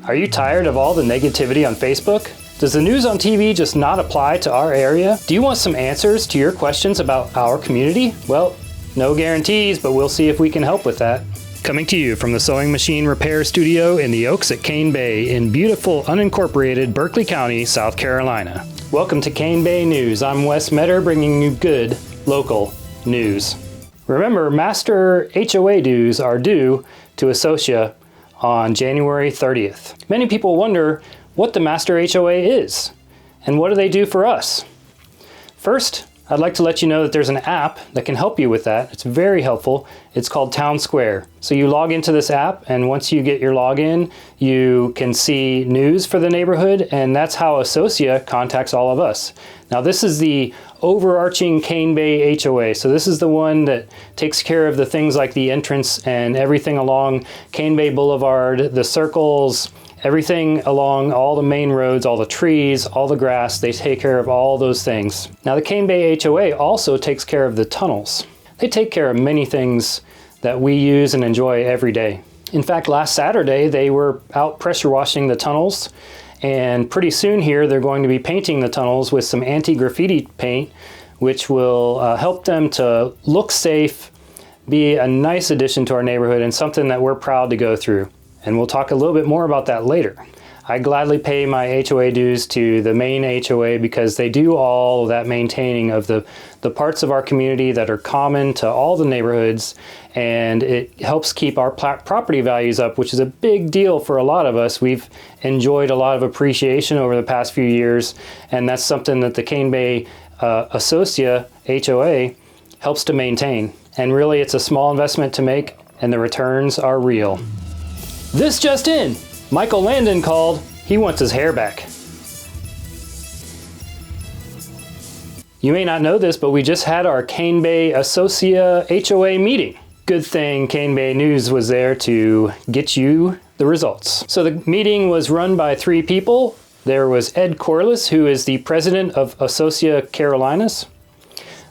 Are you tired of all the negativity on Facebook? Does the news on TV just not apply to our area? Do you want some answers to your questions about our community? Well, no guarantees, but we'll see if we can help with that. Coming to you from the Sewing Machine Repair Studio in the Oaks at Cane Bay in beautiful, unincorporated Berkeley County, South Carolina. Welcome to Cane Bay News. I'm Wes Metter, bringing you good, local news. Remember, Master HOA dues are due to Associa on January 30th. Many people wonder what the Master HOA is, and what do they do for us? First, I'd like to let you know that there's an app that can help you with that. It's very helpful. It's called Town Square. So you log into this app, and once you get your login, you can see news for the neighborhood, and that's how Associa contacts all of us. Now this is the overarching Cane Bay HOA. So this is the one that takes care of the things like the entrance and everything along Cane Bay Boulevard, the circles, everything along all the main roads, all the trees, all the grass. They take care of all those things. Now the Cane Bay HOA also takes care of the tunnels. They take care of many things that we use and enjoy every day. In fact, last Saturday they were out pressure washing the tunnels, and pretty soon here they're going to be painting the tunnels with some anti-graffiti paint, which will help them to look safe, be a nice addition to our neighborhood, and something that we're proud to go through. And we'll talk a little bit more about that later. I gladly pay my HOA dues to the main HOA because they do all that maintaining of the parts of our community that are common to all the neighborhoods, and it helps keep our property values up, which is a big deal for a lot of us. We've enjoyed a lot of appreciation over the past few years, and that's something that the Cane Bay Associa HOA helps to maintain. And really, it's a small investment to make, and the returns are real. This just in, Michael Landon called. He wants his hair back. You may not know this, but we just had our Cane Bay Associa HOA meeting. Good thing Cane Bay News was there to get you the results. So the meeting was run by 3 people. There was Ed Corliss, who is the president of Associa Carolinas.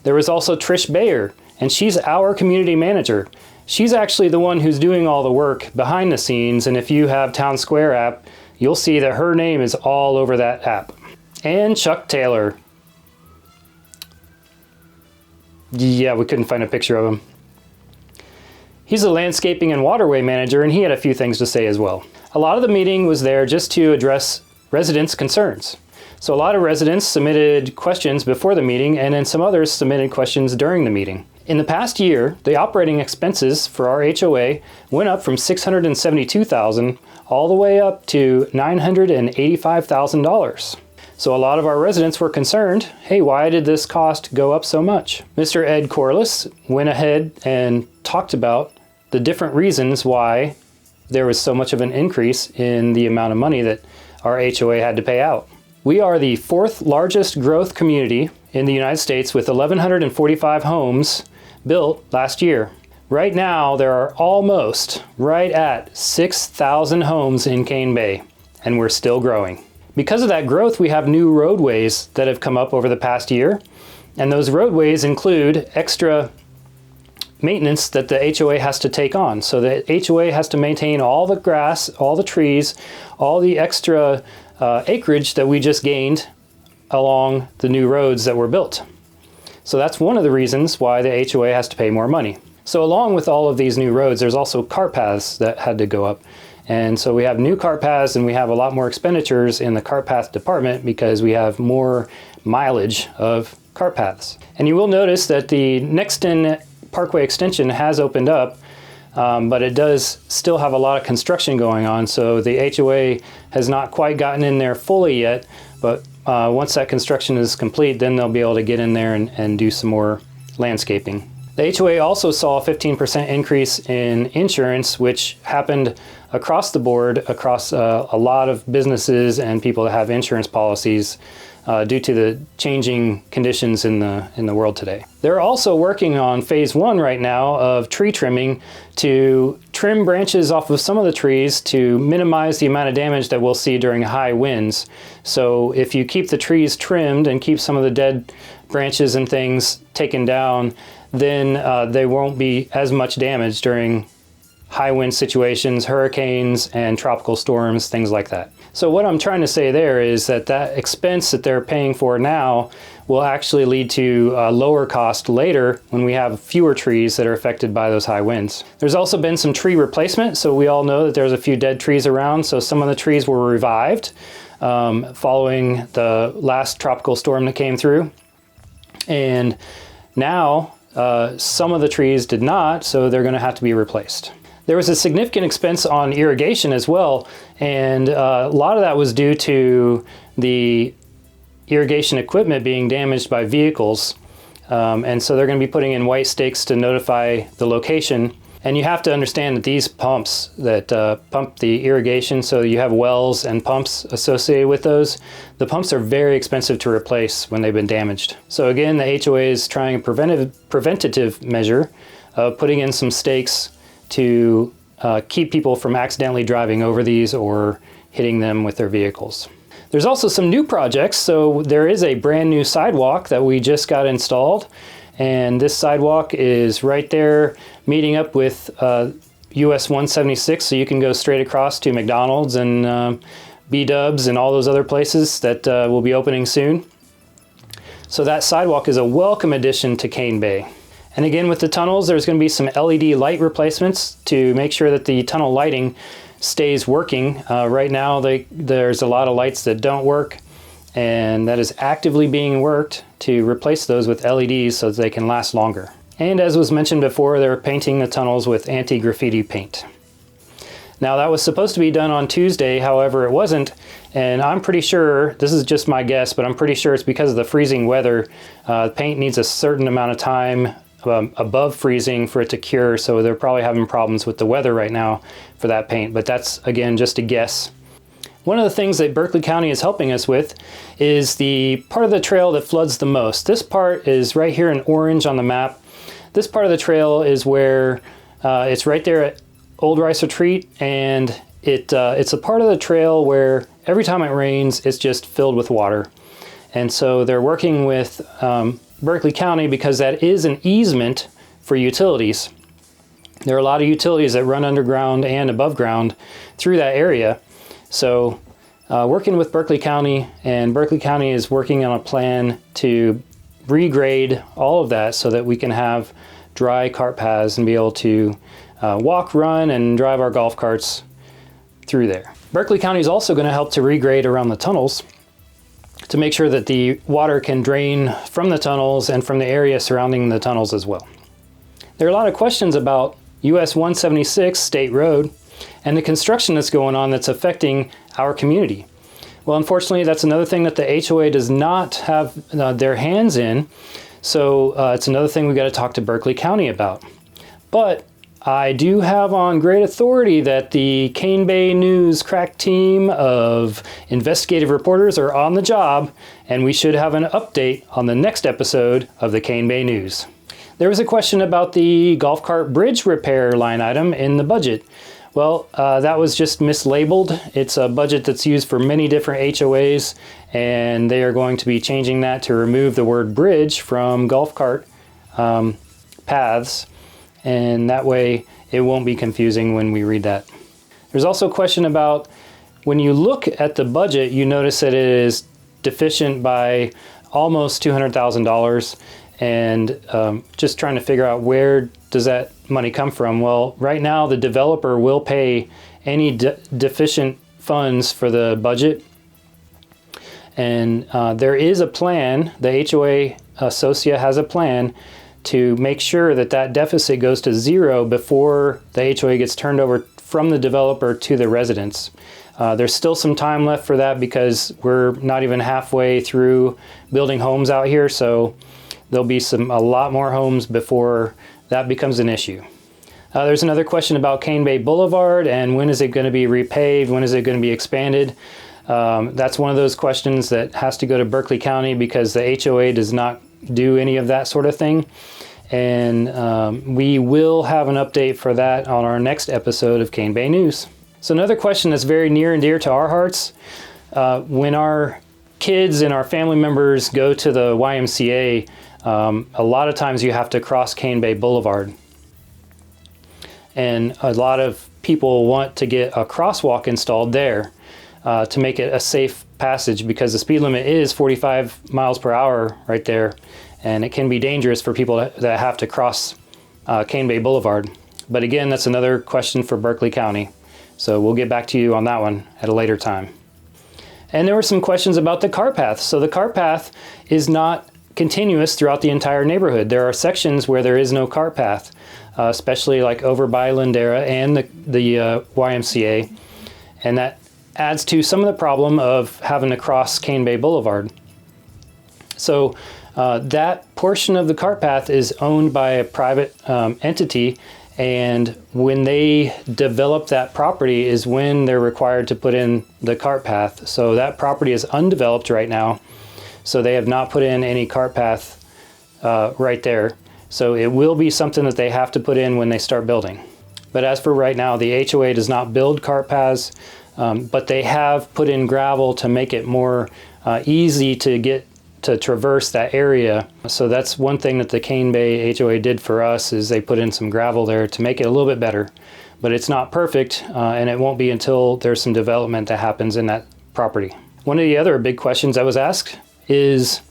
There was also Trish Bayer, and she's our community manager. She's actually the one who's doing all the work behind the scenes, and if you have Town Square app, you'll see that her name is all over that app. And Chuck Taylor. Yeah, we couldn't find a picture of him. He's a landscaping and waterway manager, and he had a few things to say as well. A lot of the meeting was there just to address residents' concerns. So a lot of residents submitted questions before the meeting, and then some others submitted questions during the meeting. In the past year, the operating expenses for our HOA went up from $672,000 all the way up to $985,000. So a lot of our residents were concerned, hey, why did this cost go up so much? Mr. Ed Corliss went ahead and talked about the different reasons why there was so much of an increase in the amount of money that our HOA had to pay out. We are the 4th largest growth community in the United States with 1,145 homes built last year. Right now, there are almost right at 6,000 homes in Cane Bay, and we're still growing. Because of that growth, we have new roadways that have come up over the past year, and those roadways include extra maintenance that the HOA has to take on. So the HOA has to maintain all the grass, all the trees, all the extra acreage that we just gained along the new roads that were built. So that's one of the reasons why the HOA has to pay more money. So along with all of these new roads, there's also cart paths that had to go up. And so we have new cart paths, and we have a lot more expenditures in the cart path department because we have more mileage of cart paths. And you will notice that the Nexton Parkway extension has opened up, but it does still have a lot of construction going on. So the HOA has not quite gotten in there fully yet, but once that construction is complete, then they'll be able to get in there and do some more landscaping. The HOA also saw a 15% increase in insurance, which happened across the board, across a lot of businesses and people that have insurance policies due to the changing conditions in the world today. They're also working on phase 1 right now of tree trimming to trim branches off of some of the trees to minimize the amount of damage that we'll see during high winds. So if you keep the trees trimmed and keep some of the dead branches and things taken down, then there won't be as much damage during high wind situations, hurricanes and tropical storms, things like that. So what I'm trying to say there is that that expense that they're paying for now will actually lead to a lower cost later when we have fewer trees that are affected by those high winds. There's also been some tree replacement. So we all know that there's a few dead trees around. So some of the trees were revived following the last tropical storm that came through. And now some of the trees did not, so they're going to have to be replaced. There was a significant expense on irrigation as well, and a lot of that was due to the irrigation equipment being damaged by vehicles. And so they're going to be putting in white stakes to notify the location. And you have to understand that these pumps that pump the irrigation, so you have wells and pumps associated with those, the pumps are very expensive to replace when they've been damaged. So again, the HOA is trying a preventative measure of putting in some stakes to keep people from accidentally driving over these or hitting them with their vehicles. There's also some new projects. So there is a brand new sidewalk that we just got installed. And this sidewalk is right there meeting up with US 176. So you can go straight across to McDonald's and B-Dubs and all those other places that will be opening soon. So that sidewalk is a welcome addition to Cane Bay. And again, with the tunnels, there's going to be some LED light replacements to make sure that the tunnel lighting stays working. Right now, there's a lot of lights that don't work, and that is actively being worked to replace those with LEDs so that they can last longer. And as was mentioned before, they're painting the tunnels with anti-graffiti paint. Now, that was supposed to be done on Tuesday, however, it wasn't. And I'm pretty sure, this is just my guess, but I'm pretty sure it's because of the freezing weather. Paint needs a certain amount of time above freezing for it to cure, so they're probably having problems with the weather right now for that paint, but that's again just a guess. One of the things that Berkeley County is helping us with is the part of the trail that floods the most. This part is right here in orange on the map. This part of the trail is where it's right there at Old Rice Retreat, and it's a part of the trail where every time it rains it's just filled with water. And so they're working with Berkeley County because that is an easement for utilities. There are a lot of utilities that run underground and above ground through that area. So working with Berkeley County, and Berkeley County is working on a plan to regrade all of that so that we can have dry cart paths and be able to walk, run, and drive our golf carts through there. Berkeley County is also going to help to regrade around the tunnels to make sure that the water can drain from the tunnels and from the area surrounding the tunnels as well. There are a lot of questions about US 176 State Road and the construction that's going on that's affecting our community. Well, unfortunately, that's another thing that the HOA does not have their hands in, so it's another thing we've got to talk to Berkeley County about. But I do have on great authority that the Cane Bay News crack team of investigative reporters are on the job, and we should have an update on the next episode of the Cane Bay News. There was a question about the golf cart bridge repair line item in the budget. Well, that was just mislabeled. It's a budget that's used for many different HOAs, and they are going to be changing that to remove the word bridge from golf cart paths. And that way it won't be confusing when we read that. There's also a question about when you look at the budget, you notice that it is deficient by almost $200,000, and just trying to figure out where does that money come from. Well, right now the developer will pay any deficient funds for the budget, and there is a plan. The HOA Associa has a plan to make sure that that deficit goes to zero before the HOA gets turned over from the developer to the residents. There's still some time left for that because we're not even halfway through building homes out here, so there'll be a lot more homes before that becomes an issue. There's another question about Cane Bay Boulevard and when is it going to be repaved, when is it going to be expanded. That's one of those questions that has to go to Berkeley County because the HOA does not do any of that sort of thing. And we will have an update for that on our next episode of Cane Bay News. So another question that's very near and dear to our hearts, when our kids and our family members go to the YMCA, a lot of times you have to cross Cane Bay Boulevard. and a lot of people want to get a crosswalk installed there to make it a safe passage, because the speed limit is 45 miles per hour right there, and it can be dangerous for people that have to cross Cane Bay Boulevard. But again, that's another question for Berkeley County. So we'll get back to you on that one at a later time. And there were some questions about the cart path. So the cart path is not continuous throughout the entire neighborhood. There are sections where there is no cart path, especially like over by Lindera and the YMCA. And that adds to some of the problem of having to cross Cane Bay Boulevard. So that portion of the cart path is owned by a private entity, and when they develop that property is when they're required to put in the cart path. So that property is undeveloped right now, so they have not put in any cart path right there. So it will be something that they have to put in when they start building. But as for right now, the HOA does not build cart paths, but they have put in gravel to make it more easy to traverse that area. So that's one thing that the Cane Bay HOA did for us, is they put in some gravel there to make it a little bit better. But it's not perfect, and it won't be until there's some development that happens in that property. One of the other big questions I was asked is,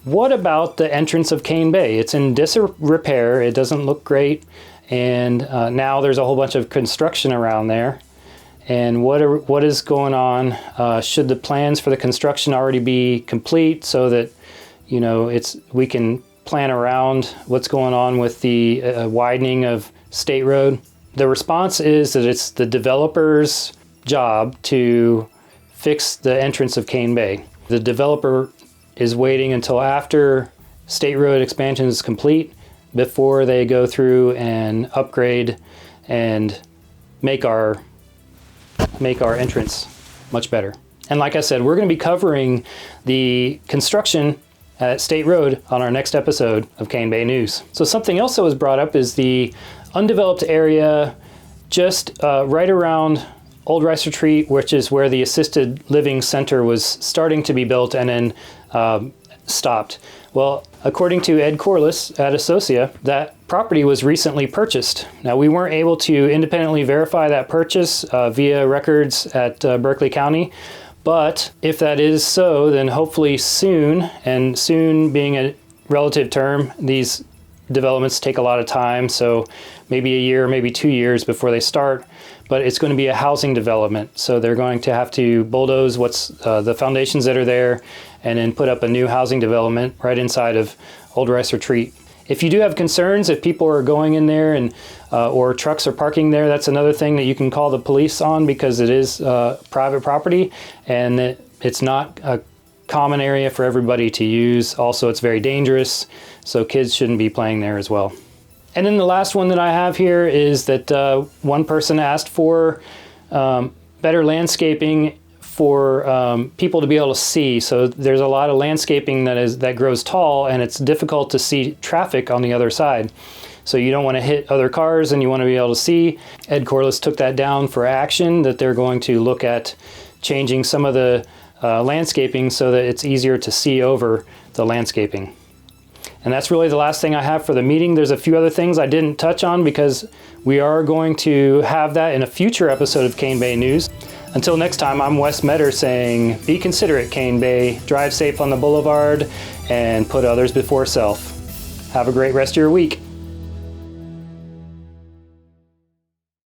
what about the entrance of Cane Bay? It's in disrepair, it doesn't look great, and now there's a whole bunch of construction around there. And what is going on? Should the plans for the construction already be complete so that, you know, we can plan around what's going on with the widening of State Road? The response is that it's the developer's job to fix the entrance of Cane Bay. The developer is waiting until after State Road expansion is complete before they go through and upgrade and make our entrance much better. And like I said, we're going to be covering the construction at State Road on our next episode of Cane Bay News. So something else that was brought up is the undeveloped area just right around Old Rice Retreat, which is where the assisted living center was starting to be built and then stopped. Well, according to Ed Corliss at Associa, that property was recently purchased. Now, we weren't able to independently verify that purchase via records at Berkeley County, but if that is so, then hopefully soon, and soon being a relative term, these developments take a lot of time, so maybe a year, maybe 2 years before they start, but it's going to be a housing development. So they're going to have to bulldoze the foundations that are there and then put up a new housing development right inside of Old Rice Retreat. If you do have concerns, if people are going in there and or trucks are parking there, that's another thing that you can call the police on, because it is private property and it's not a common area for everybody to use. Also, it's very dangerous, so kids shouldn't be playing there as well. And then the last one that I have here is that one person asked for better landscaping for people to be able to see. So there's a lot of landscaping that grows tall, and it's difficult to see traffic on the other side. So you don't want to hit other cars and you want to be able to see. Ed Corliss took that down for action, that they're going to look at changing some of the landscaping so that it's easier to see over the landscaping. And that's really the last thing I have for the meeting. There's a few other things I didn't touch on because we are going to have that in a future episode of Cane Bay News. Until next time, I'm Wes Metter saying, be considerate, Cane Bay, drive safe on the boulevard, and put others before self. Have a great rest of your week.